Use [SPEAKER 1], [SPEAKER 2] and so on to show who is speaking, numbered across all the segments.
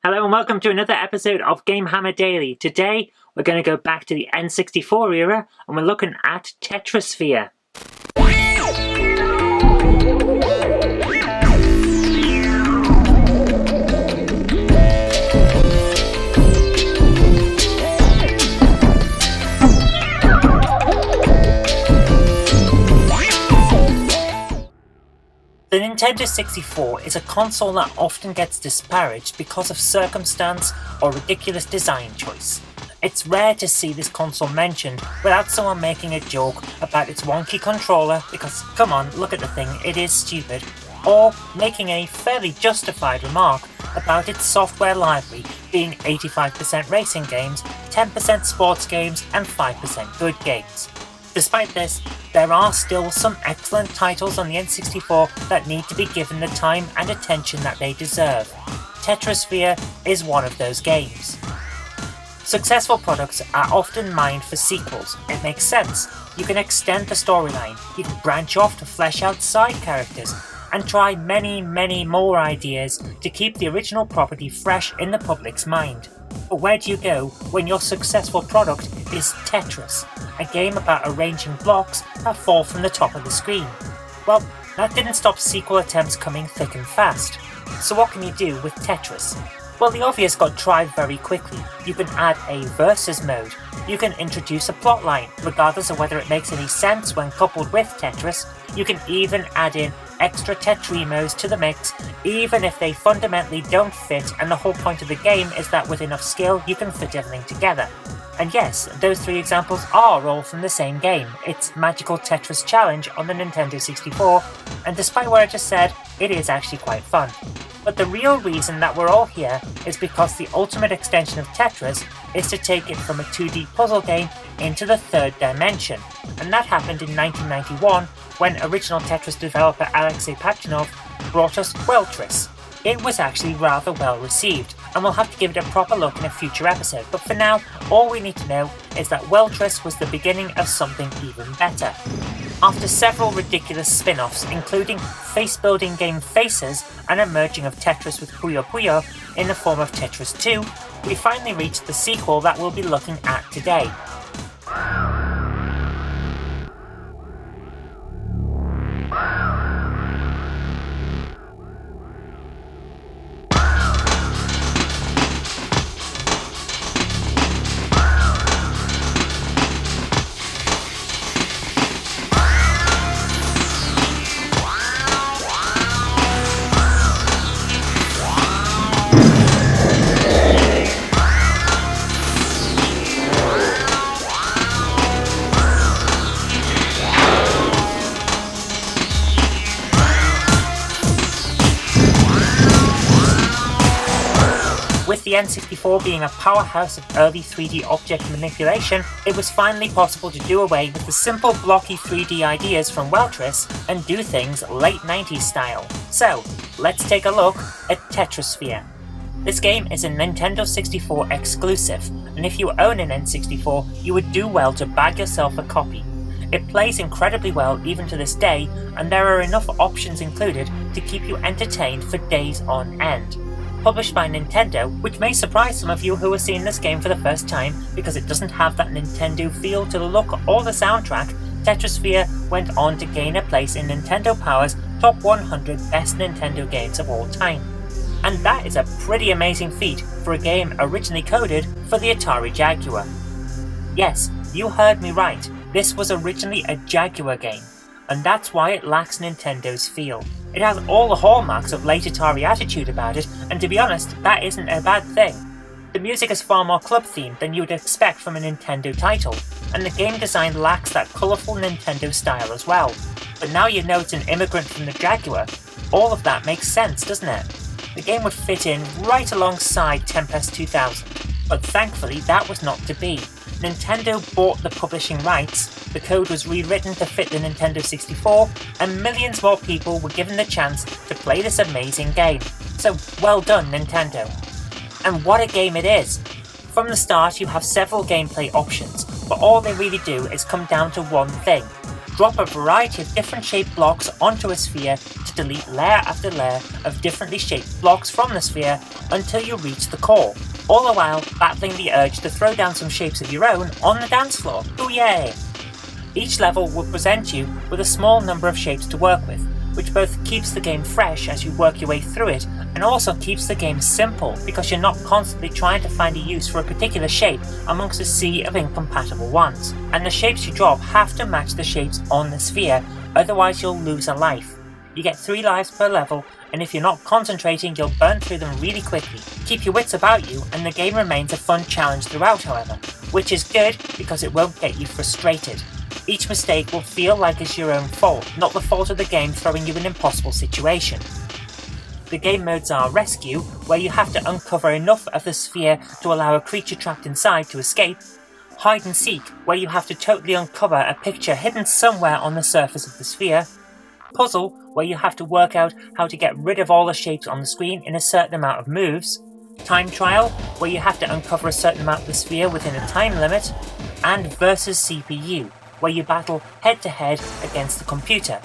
[SPEAKER 1] Hello and welcome to another episode of GameHammer Daily. Today we're going to go back to the N64 era and we're looking at Tetrisphere. The Nintendo 64 is a console that often gets disparaged because of circumstance or ridiculous design choice. It's rare to see this console mentioned without someone making a joke about its wonky controller because, come on, look at the thing, it is stupid, or making a fairly justified remark about its software library being 85% racing games, 10% sports games, and 5% good games. Despite this, there are still some excellent titles on the N64 that need to be given the time and attention that they deserve. Tetrisphere is one of those games. Successful products are often mined for sequels. It makes sense. You can extend the storyline, you can branch off to flesh out side characters, and try many more ideas to keep the original property fresh in the public's mind. But where do you go when your successful product is Tetris, a game about arranging blocks that fall from the top of the screen? Well, that didn't stop sequel attempts coming thick and fast. So what can you do with Tetris? Well, the obvious got tried very quickly. You can add a versus mode. You can introduce a plotline, regardless of whether it makes any sense when coupled with Tetris. You can even add in extra Tetrimos to the mix, even if they fundamentally don't fit and the whole point of the game is that with enough skill you can fit everything together. And yes, those three examples are all from the same game. It's Magical Tetris Challenge on the Nintendo 64, and despite what I just said, it is actually quite fun. But the real reason that we're all here is because the ultimate extension of Tetris is to take it from a 2D puzzle game into the third dimension, and that happened in 1991 when original Tetris developer Alexei Pachinov brought us Weltris. It was actually rather well received, and we'll have to give it a proper look in a future episode, but for now, all we need to know is that Weltris was the beginning of something even better. After several ridiculous spin-offs, including face-building game Faces and a merging of Tetris with Puyo Puyo in the form of Tetris 2, we finally reached the sequel that we'll be looking at today. With the N64 being a powerhouse of early 3D object manipulation, it was finally possible to do away with the simple blocky 3D ideas from Weltris and do things late 90s style. So, let's take a look at Tetrisphere. This game is a Nintendo 64 exclusive, and if you own an N64, you would do well to bag yourself a copy. It plays incredibly well even to this day, and there are enough options included to keep you entertained for days on end. Published by Nintendo, which may surprise some of you who are seeing this game for the first time because it doesn't have that Nintendo feel to the look or the soundtrack, Tetrisphere went on to gain a place in Nintendo Power's top 100 best Nintendo games of all time. And that is a pretty amazing feat for a game originally coded for the Atari Jaguar. Yes, you heard me right, this was originally a Jaguar game, and that's why it lacks Nintendo's feel. It has all the hallmarks of late Atari attitude about it, and to be honest, that isn't a bad thing. The music is far more club-themed than you'd expect from a Nintendo title, and the game design lacks that colourful Nintendo style as well. But now you know it's an immigrant from the Jaguar, all of that makes sense, doesn't it? The game would fit in right alongside Tempest 2000, but thankfully that was not to be. Nintendo bought the publishing rights, the code was rewritten to fit the Nintendo 64, and millions more people were given the chance to play this amazing game. So well done, Nintendo. And what a game it is! From the start you have several gameplay options, but all they really do is come down to one thing: Drop a variety of different shaped blocks onto a sphere to delete layer after layer of differently shaped blocks from the sphere until you reach the core, all the while battling the urge to throw down some shapes of your own on the dance floor. Hooyah! Each level will present you with a small number of shapes to work with, which both keeps the game fresh as you work your way through it, and also keeps the game simple because you're not constantly trying to find a use for a particular shape amongst a sea of incompatible ones. And the shapes you drop have to match the shapes on the sphere, otherwise you'll lose a life. You get 3 lives per level, and if you're not concentrating you'll burn through them really quickly. Keep your wits about you and the game remains a fun challenge throughout, however, which is good because it won't get you frustrated. Each mistake will feel like it's your own fault, not the fault of the game throwing you an impossible situation. The game modes are Rescue, where you have to uncover enough of the sphere to allow a creature trapped inside to escape, Hide and Seek, where you have to totally uncover a picture hidden somewhere on the surface of the sphere, Puzzle, where you have to work out how to get rid of all the shapes on the screen in a certain amount of moves, Time Trial, where you have to uncover a certain amount of the sphere within a time limit, and Versus CPU, where you battle head-to-head against the computer.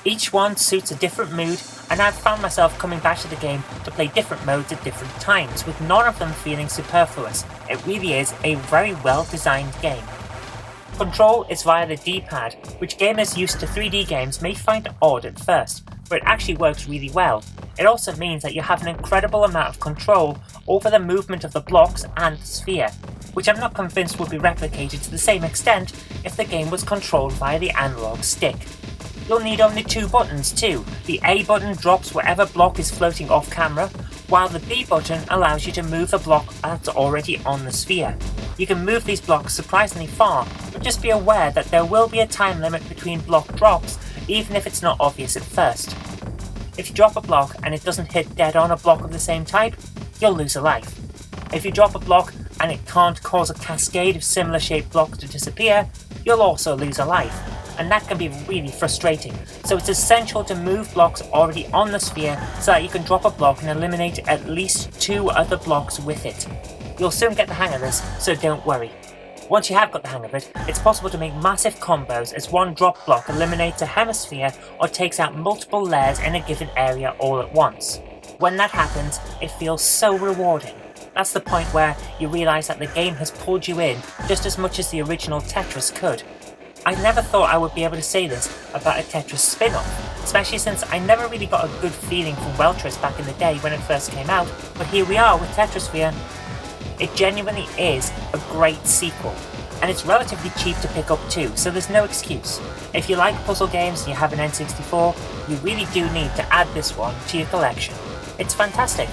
[SPEAKER 1] Each one suits a different mood, and I've found myself coming back to the game to play different modes at different times, with none of them feeling superfluous. It really is a very well designed game. Control is via the D-pad, which gamers used to 3D games may find odd at first, but it actually works really well. It also means that you have an incredible amount of control over the movement of the blocks and the sphere, which I'm not convinced would be replicated to the same extent if the game was controlled via the analog stick. You'll need only 2 buttons too. The A button drops whatever block is floating off camera, while the B button allows you to move the block that's already on the sphere. You can move these blocks surprisingly far, but just be aware that there will be a time limit between block drops, even if it's not obvious at first. If you drop a block and it doesn't hit dead on a block of the same type, you'll lose a life. If you drop a block and it can't cause a cascade of similar shaped blocks to disappear, you'll also lose a life, and that can be really frustrating, so it's essential to move blocks already on the sphere so that you can drop a block and eliminate at least 2 other blocks with it. You'll soon get the hang of this, so don't worry. Once you have got the hang of it, it's possible to make massive combos as one drop block eliminates a hemisphere or takes out multiple layers in a given area all at once. When that happens, it feels so rewarding. That's the point where you realise that the game has pulled you in just as much as the original Tetris could. I never thought I would be able to say this about a Tetris spin-off, especially since I never really got a good feeling from Weltris back in the day when it first came out, but here we are with Tetrisphere. It genuinely is a great sequel, and it's relatively cheap to pick up too, so there's no excuse. If you like puzzle games and you have an N64, you really do need to add this one to your collection. It's fantastic.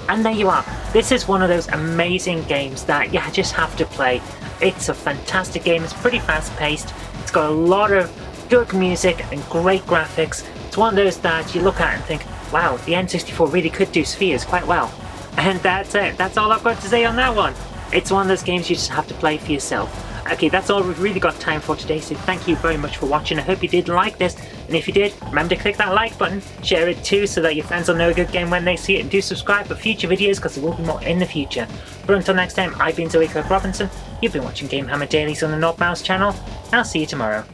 [SPEAKER 1] And there you are. This is one of those amazing games that you just have to play. It's a fantastic game, it's pretty fast paced, it's got a lot of good music and great graphics. It's one of those that you look at and think, wow, the N64 really could do spheres quite well. And that's it, that's all I've got to say on that one. It's one of those games you just have to play for yourself. Okay, that's all we've really got time for today, so thank you very much for watching. I hope you did like this, and if you did, remember to click that like button, share it too so that your friends will know a good game when they see it, and do subscribe for future videos because there will be more in the future. But until next time, I've been Kirk-Robinson, you've been watching GameHammer Dailies on the North Mouse channel, and I'll see you tomorrow.